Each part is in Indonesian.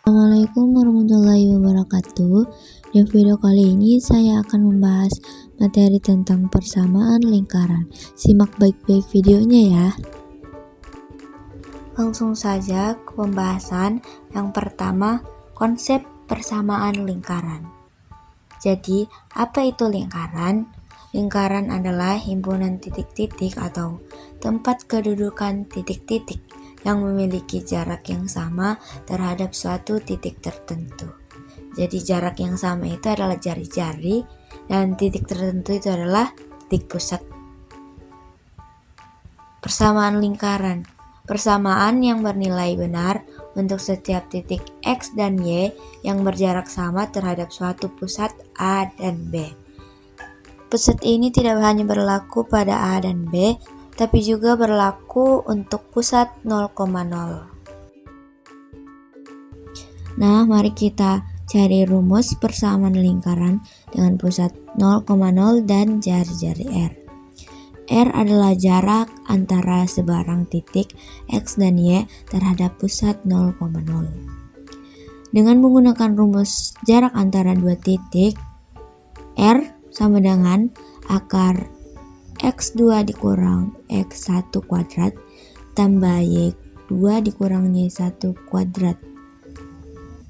Assalamualaikum warahmatullahi wabarakatuh. Di video kali ini saya akan membahas materi tentang persamaan lingkaran. Simak baik-baik videonya ya. Langsung saja ke pembahasan. Yang pertama, konsep persamaan lingkaran. Jadi, apa itu lingkaran? Lingkaran adalah himpunan titik-titik atau tempat kedudukan titik-titik yang memiliki jarak yang sama terhadap suatu titik tertentu. Jadi jarak yang sama itu adalah jari-jari dan titik tertentu itu adalah titik pusat. Persamaan lingkaran. Persamaan yang bernilai benar untuk setiap titik X dan Y yang berjarak sama terhadap suatu pusat A dan B. Pusat ini tidak hanya berlaku pada A dan B, tapi juga berlaku untuk pusat 0,0. Nah, mari kita cari rumus persamaan lingkaran dengan pusat 0,0 dan jari-jari R. R adalah jarak antara sebarang titik X dan Y terhadap pusat 0,0. Dengan menggunakan rumus jarak antara dua titik, R sama dengan akar X2 dikurang X1 kuadrat tambah Y2 dikurang Y1 kuadrat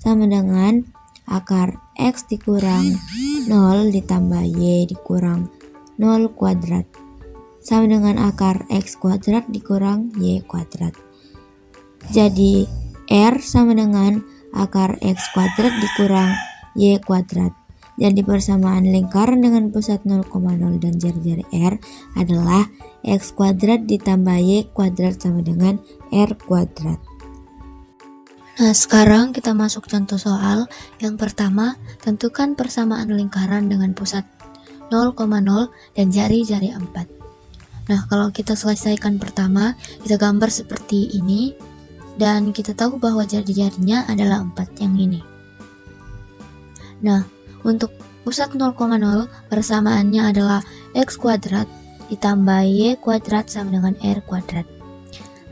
sama dengan akar X dikurang 0 ditambah Y dikurang 0 kuadrat sama dengan akar X kuadrat dikurang Y kuadrat. Jadi R sama dengan akar X kuadrat dikurang Y kuadrat. Jadi persamaan lingkaran dengan pusat 0,0 dan jari-jari R adalah X kuadrat ditambah Y kuadrat sama dengan R kuadrat. Nah, sekarang kita masuk contoh soal. Yang pertama, tentukan persamaan lingkaran dengan pusat 0,0 dan jari-jari 4. Nah, kalau kita selesaikan pertama, kita gambar seperti ini dan kita tahu bahwa jari-jarinya adalah 4 yang ini. Nah, untuk pusat 0,0 persamaannya adalah X kuadrat ditambah Y kuadrat sama dengan R kuadrat.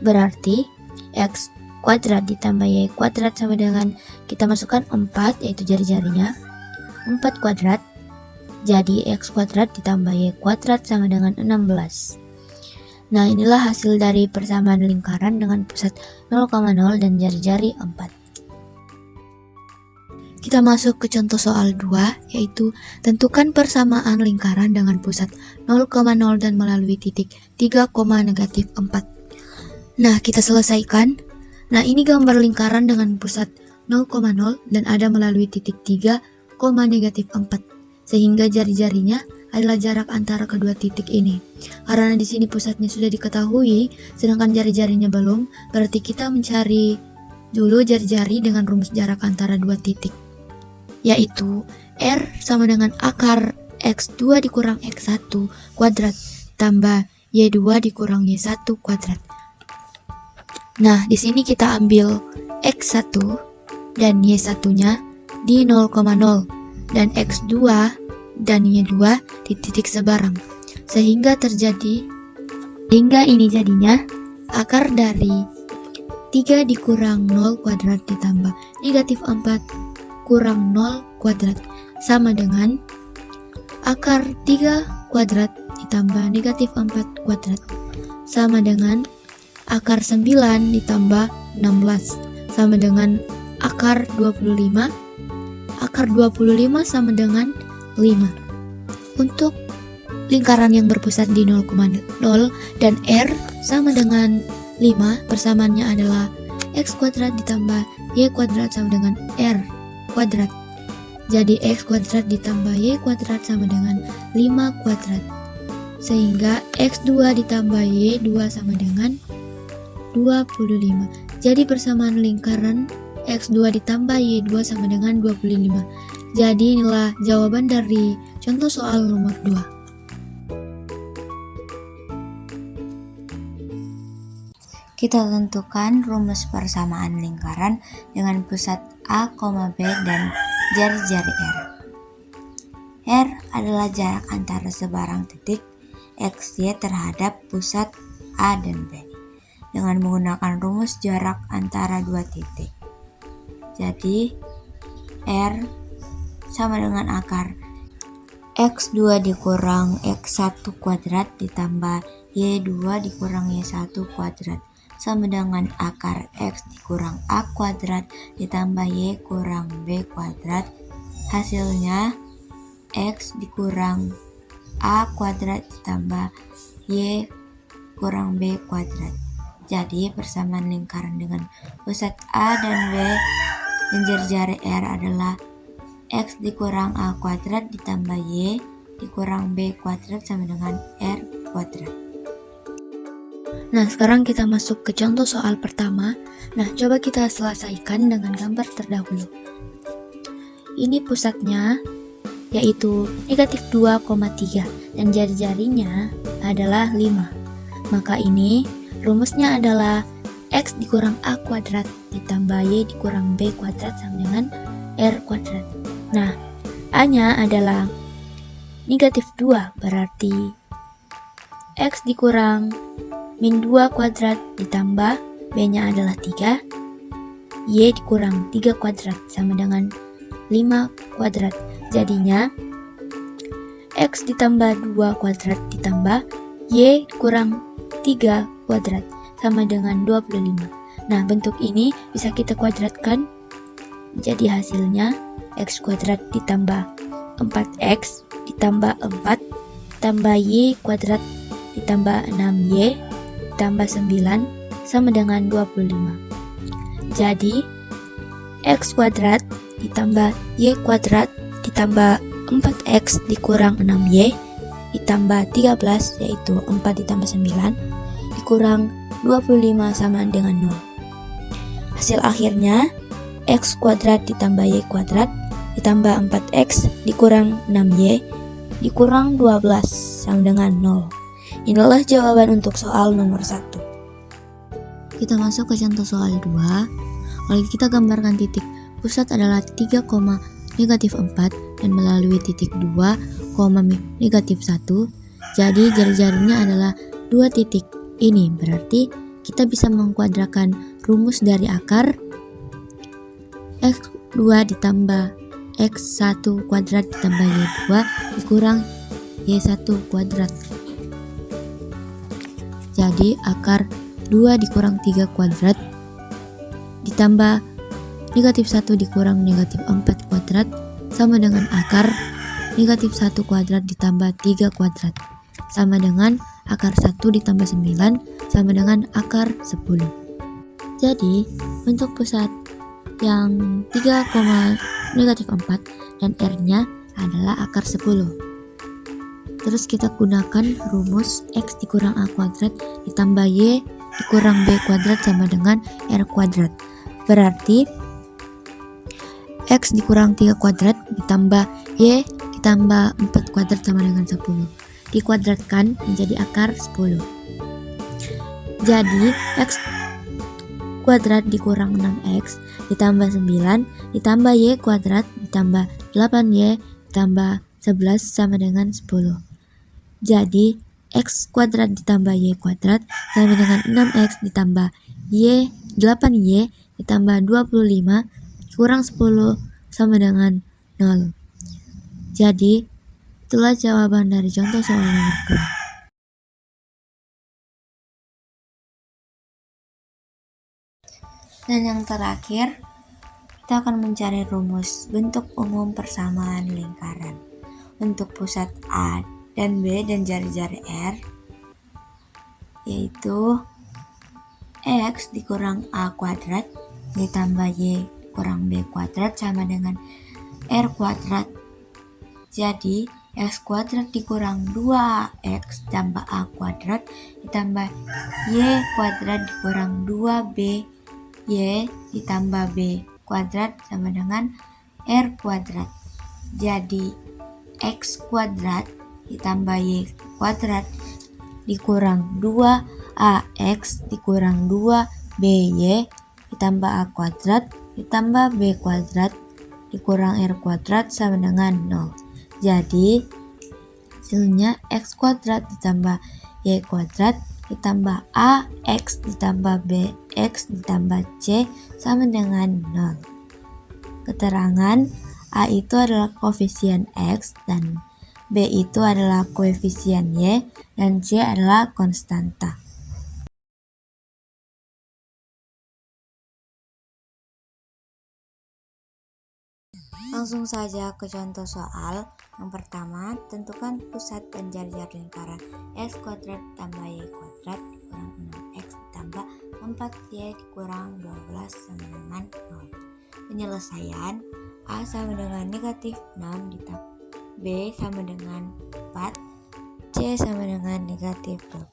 Berarti X kuadrat ditambah Y kuadrat sama dengan, kita masukkan 4 yaitu jari-jarinya, 4 kuadrat. Jadi X kuadrat ditambah Y kuadrat sama dengan 16. Nah, inilah hasil dari persamaan lingkaran dengan pusat 0,0 dan jari-jari 4. Kita masuk ke contoh soal 2, yaitu tentukan persamaan lingkaran dengan pusat 0,0 dan melalui titik 3, -4. Nah, kita selesaikan. Nah, ini gambar lingkaran dengan pusat 0,0 dan ada melalui titik 3, -4. Sehingga jari-jarinya adalah jarak antara kedua titik ini. Karena di sini pusatnya sudah diketahui, sedangkan jari-jarinya belum, berarti kita mencari dulu jari-jari dengan rumus jarak antara dua titik, yaitu R sama dengan akar X2 dikurang X1 kuadrat tambah Y2 dikurang Y1 kuadrat. Nah, di sini kita ambil X1 dan Y1-nya di 0,0 dan X2 dan Y2 di titik sebarang. Sehingga ini jadinya akar dari 3 dikurang 0 kuadrat ditambah negatif 4 kurang 0 kuadrat sama dengan akar 3 kuadrat ditambah negatif 4 kuadrat sama dengan akar 9 ditambah 16 sama dengan akar 25. Akar 25 sama dengan 5. Untuk lingkaran yang berpusat di 0,0 dan R sama dengan 5, persamaannya adalah X kuadrat ditambah Y kuadrat sama dengan R kuadrat. Jadi X kuadrat ditambah Y kuadrat sama dengan 5 kuadrat. Sehingga X2 ditambah Y2 sama dengan 25. Jadi persamaan lingkaran X2 ditambah Y2 sama dengan 25. Jadi inilah jawaban dari contoh soal nomor 2. Kita tentukan rumus persamaan lingkaran dengan pusat A, B dan jari-jari R. R adalah jarak antara sebarang titik XY terhadap pusat A dan B dengan menggunakan rumus jarak antara dua titik. Jadi R sama dengan akar X2 dikurang X1 kuadrat ditambah Y2 dikurang Y1 kuadrat sama dengan akar X dikurang A kuadrat ditambah Y kurang B kuadrat. Hasilnya X dikurang A kuadrat ditambah Y kurang B kuadrat. Jadi persamaan lingkaran dengan pusat A dan B dan jari-jari R adalah X dikurang A kuadrat ditambah Y dikurang B kuadrat sama dengan R kuadrat. Nah, sekarang kita masuk ke contoh soal pertama. Nah, coba kita selesaikan dengan gambar terdahulu. Ini pusatnya yaitu negatif 2,3 dan jari-jarinya adalah 5. Maka ini rumusnya adalah X dikurang A kuadrat ditambah Y dikurang B kuadrat sama dengan R kuadrat. Nah, A-nya adalah negatif 2, berarti X dikurang min 2 kuadrat ditambah B-nya adalah 3, Y dikurang 3 kuadrat sama dengan 5 kuadrat. Jadinya X ditambah 2 kuadrat ditambah Y kurang 3 kuadrat sama dengan 25. Nah, bentuk ini bisa kita kuadratkan. Jadi hasilnya X kuadrat ditambah 4X ditambah 4 tambah Y kuadrat ditambah 6Y ditambah 9 sama dengan 25. Jadi X kuadrat ditambah Y kuadrat ditambah 4X dikurang 6Y ditambah 13 yaitu 4 ditambah 9 dikurang 25 sama dengan 0. Hasil akhirnya X kuadrat ditambah Y kuadrat ditambah 4X dikurang 6Y dikurang 12 sama dengan 0. Inilah jawaban untuk soal nomor 1. Kita masuk ke contoh soal 2. Kalau kita gambarkan titik pusat adalah 3, negatif 4 dan melalui titik 2, negatif 1. Jadi jari-jarinya adalah 2 titik ini. Berarti kita bisa mengkuadrakan rumus dari akar X2 ditambah X1 kuadrat ditambah Y2 dikurang Y1 kuadrat. Jadi akar 2 dikurang 3 kuadrat ditambah negatif 1 dikurang negatif 4 kuadrat sama dengan akar negatif 1 kuadrat ditambah 3 kuadrat sama dengan akar 1 ditambah 9 sama dengan akar 10. Jadi bentuk pusat yang 3, negatif 4 dan R-nya adalah akar 10. Terus kita gunakan rumus X dikurang A kuadrat ditambah Y dikurang B kuadrat sama dengan R kuadrat. Berarti X dikurang 3 kuadrat ditambah Y ditambah 4 kuadrat sama dengan 10. Dikuadratkan menjadi akar 10. Jadi X kuadrat dikurang 6X ditambah 9 ditambah Y kuadrat ditambah 8Y ditambah 11 sama dengan 10. Jadi X kuadrat ditambah Y kuadrat sama dengan 6X ditambah Y 8Y ditambah 25 kurang 10 sama dengan 0. Jadi itulah jawaban dari contoh soal nomor 2. Dan yang terakhir, kita akan mencari rumus bentuk umum persamaan lingkaran untuk pusat A dan B dan jari-jari R, yaitu X dikurang A kuadrat ditambah Y kurang B kuadrat sama dengan R kuadrat. Jadi X kuadrat dikurang 2X tambah A kuadrat ditambah Y kuadrat dikurang 2B Y ditambah B kuadrat sama dengan R kuadrat. Jadi X kuadrat ditambah Y kuadrat dikurang 2AX dikurang 2BY ditambah A kuadrat ditambah B kuadrat dikurang R kuadrat sama dengan 0. Jadi hasilnya X kuadrat ditambah Y kuadrat ditambah AX ditambah BX ditambah C sama dengan 0. keterangan A itu adalah koefisien X dan B itu adalah koefisien Y dan C adalah konstanta. Langsung saja ke contoh soal. Yang pertama, tentukan pusat dan jar-jar lingkaran x kuadrat tambah y kuadrat dikurang 6x ditambah 4y dikurang 12 sama dengan 0. Penyelesaian A sama dengan negatif 6 ditambah B sama dengan 4, C sama dengan negatif 12.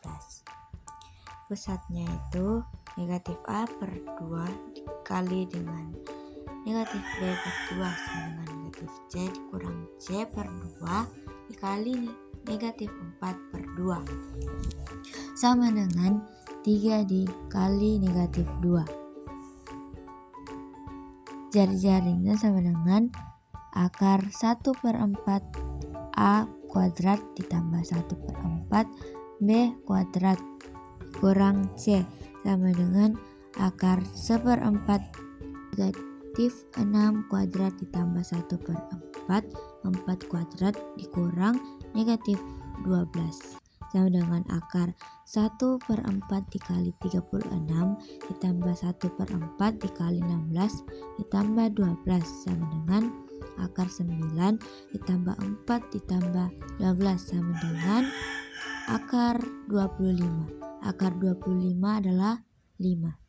Pusatnya itu negatif A per 2 dikali dengan negatif B per 2 sama dengan negatif C dikurang C per 2 dikali negatif 4 per 2 sama dengan 3 dikali negatif 2. Jar-jaringnya sama dengan akar 1 per 4 A kuadrat ditambah 1 per 4 B kuadrat kurang C sama dengan akar 1 per 4 negatif 6 kuadrat ditambah 1 per 4 kuadrat dikurang negatif 12 sama dengan akar 1 per 4 dikali 36 ditambah 1 per 4 dikali 16 ditambah 12 sama dengan akar 9 ditambah 4 ditambah 12 sama dengan akar 25. Akar 25 adalah 5.